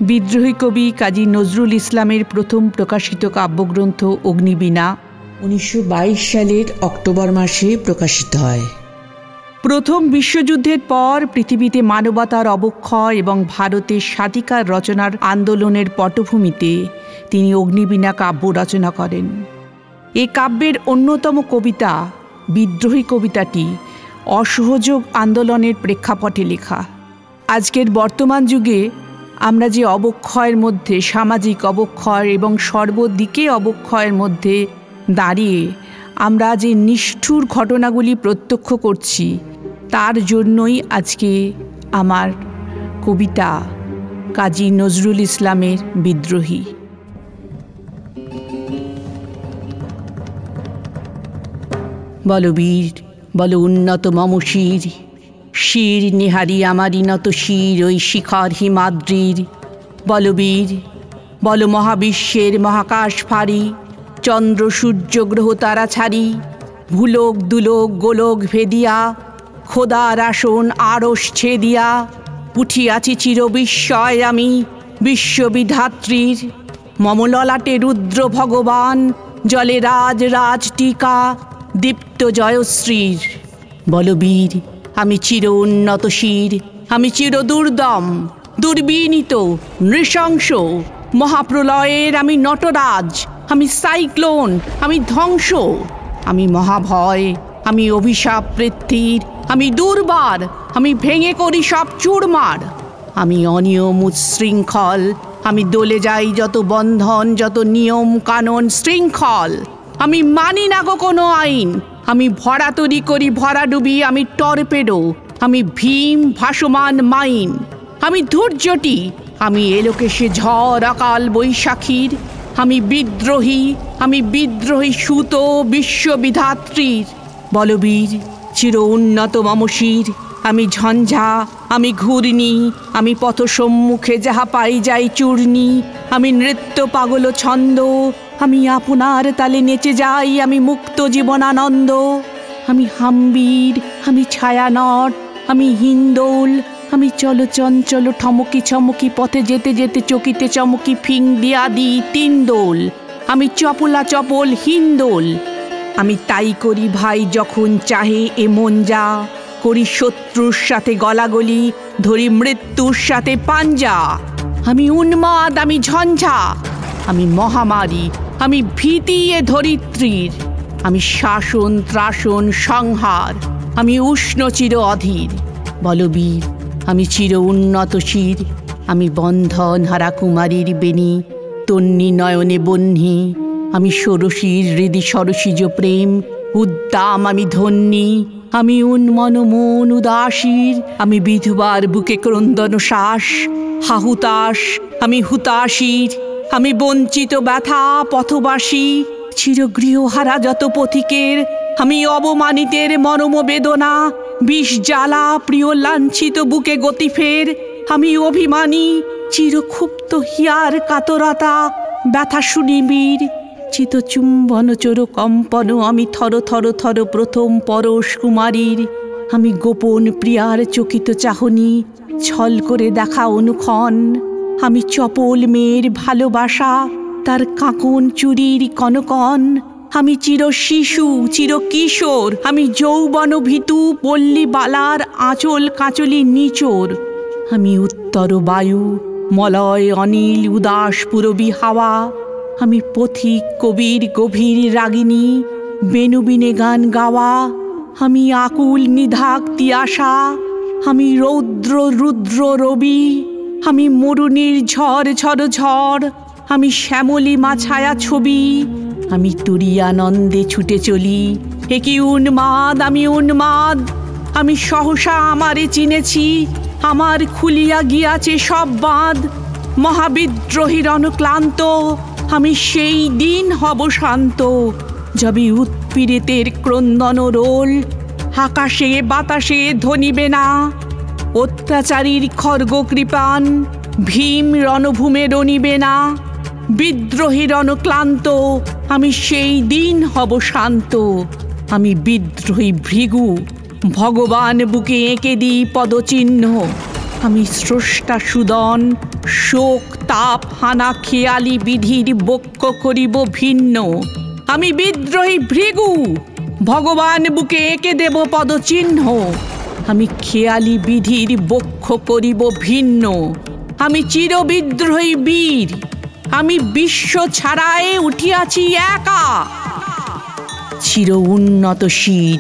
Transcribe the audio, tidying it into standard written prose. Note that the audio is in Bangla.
বিদ্রোহী কবি কাজী নজরুল ইসলামের প্রথম প্রকাশিত কাব্যগ্রন্থ অগ্নিবীণা 1922 সালের অক্টোবর মাসে প্রকাশিত হয়। প্রথম বিশ্বযুদ্ধের পর পৃথিবীতে মানবতার অবক্ষয় এবং ভারতের স্বাধিকার রচনার আন্দোলনের পটভূমিতে তিনি অগ্নিবীণা কাব্য রচনা করেন। এ কাব্যের অন্যতম কবিতা বিদ্রোহী কবিতাটি অসহযোগ আন্দোলনের প্রেক্ষাপটে লেখা। আজকের বর্তমান যুগে আমরা যে অবক্ষয়ের মধ্যে, সামাজিক অবক্ষয় এবং সর্বদিকে অবক্ষয়ের মধ্যে দাঁড়িয়ে আমরা যে নিষ্ঠুর ঘটনাগুলি প্রত্যক্ষ করছি, তার জন্যই আজকে আমার কবিতা কাজী নজরুল ইসলামের বিদ্রোহী। বল বীর, বল উন্নত মম শির, শির নিহারি আমারি নত শির ওই শিখর হিমাদ্রির। বল বীর, বল মহাবিশ্বের মহাকাশ ফারি, চন্দ্র সূর্য গ্রহ তারা ছাড়ি, ভুলোক দুলোক গোলক ভেদিয়া, খোদার আসন আড়স ছেদিয়া, উঠিয়াছি চির বিস্ময় আমি বিশ্ববিধাত্রীর। মম ললাটে রুদ্র ভগবান, জলে রাজ রাজ টিকা দীপ্ত জয়শ্রীর। বলবীর, আমি চির উন্নত শির, আমি চির দুর্দম দুর্বিনীত নৃশংস, মহাপ্রলয়ের আমি নটরাজ, আমি সাইক্লোন, আমি ধ্বংস, আমি মহাভয়, আমি অভিশাপ পৃথ্বীর, আমি দুর্বার, আমি ভেঙে করি সব চুরমার। আমি অনিয়ম উচ্ছৃঙ্খল, আমি দলে যাই যত বন্ধন, যত নিয়ম কানুন শৃঙ্খল। আমি মানি না গো কোনো আইন, আমি ভরা তৈরি করি ভরাডুবি, আমি টর্পেডো, আমি ভীম ভাসমান মাইন। আমি ধৈর্যটি, আমি এলোকেশে ঝড় অকাল বৈশাখীর। আমি বিদ্রোহী, আমি বিদ্রোহী সুত বিশ্ববিধাত্রীর। বলবীর, চির উন্নত মম শির, আমি ঝঞ্ঝা, আমি ঘূর্ণি, আমি পথ সম্মুখে যাহা পাই যাই চূর্ণি। আমি নৃত্য পাগল ছন্দ, আমি আপনার তালে নেচে যাই, আমি মুক্ত জীবনানন্দ। আমি হাম্বির, আমি ছায়ানট, আমি হিন্দোল, আমি চলো চঞ্চল ঠমকি ছমকি পথে যেতে যেতে চকিতে চমকি ফিং দিয়া দি তিন দোল। আমি চপলা চপল হিন্দোল, আমি তাই করি ভাই যখন চাহে এ মন যা, করি শত্রুর সাথে গলাগলি, ধরি মৃত্যুর সাথে পাঞ্জা। আমি উন্মাদ, আমি ঝঞ্ঝা, আমি মহামারী, আমি ভীতি এ ধরিত্রীর। আমি শাসন ত্রাসন সংহার, আমি উষ্ণ চির অধীর। বলবীর, আমি চির উন্নত শির, আমি বন্ধন হারা কুমারীর বেণী, তন্নি নয়নে বহ্নি। আমি ষোড়শীর হৃদি সরসিজ প্রেম উদ্দাম, আমি ধন্যী। আমি উন্মন মন উদাসীর, আমি বিধবার বুকে ক্রন্দন শ্বাস হাহুতাস, আমি হুতাশীর। আমি বঞ্চিত ব্যথা পথবাসী, চিরগৃহহারা যত পথিকের। আমি অবমানিতের মরম বেদনা, বিষ জ্বালা প্রিয় লাঞ্ছিত বুকে গতি ফের। আমি অভিমানী, চিরক্ষুব্ধ হিয়ার কাতরতা ব্যথা সুনিবিড়। চিত চুম্বন চোর কম্পন, আমি থর থর থর প্রথম পরশ কুমারীর। আমি গোপন প্রিয়ার চকিত চাহনি, ছল করে দেখা অনুক্ষণ। আমি চপল মেয়ের ভালোবাসা, তার কাঁকন চুরির কনকন। আমি চির শিশু চির কিশোর, আমি যৌবন ভীতু পল্লী বালার আঁচল কাঁচলি নিচোর। আমি উত্তর বায়ু মলয় অনিল উদাস পুরবী হাওয়া। আমি পথিক কবির গভীর রাগিনী, বেনুবিনে গান গাওয়া। আমি আকুল নিধাক তিয়াসা, আমি রৌদ্র রুদ্র রবি। আমি মরুনির ঝড় ঝড় ঝড়, আমি শ্যামলী মা ছায়া ছবি। আমি তুরিয়ানন্দে ছুটে চলি, একি উন্মাদ, আমি উন্মাদ। আমি সহসা আমারে চিনেছি, আমার খুলিয়া গিয়াছে সব বাঁধ। মহাবিদ্রোহীর অনুক্লান্ত, আমি সেই দিন হব শান্ত, যবে উৎপীড়িতের ক্রন্দন রোল আকাশে বাতাসে ধ্বনিবে না। অত্যাচারীর খর্গ কৃপান ভীম রণভূমে রণিবে না। বিদ্রোহীর অনুক্লান্ত, আমি সেই দিন হব শান্ত। আমি বিদ্রোহী ভৃগু, ভগবান বুকে এঁকে দিই পদচিহ্ন। আমি স্রষ্টা সুদন শোক তাপ হানা খেয়ালি বিধির বক্ষ করিব ভিন্ন। আমি বিদ্রোহী ভৃগু ভগবান বুকে এঁকে দেব পদচিহ্ন। আমি খেয়ালি বিধির বক্ষ করিব ভিন্ন। আমি চিরবিদ্রোহী বীর, আমি বিশ্ব ছাড়ায়ে উঠিয়াছি একা। চির উন্নত শির।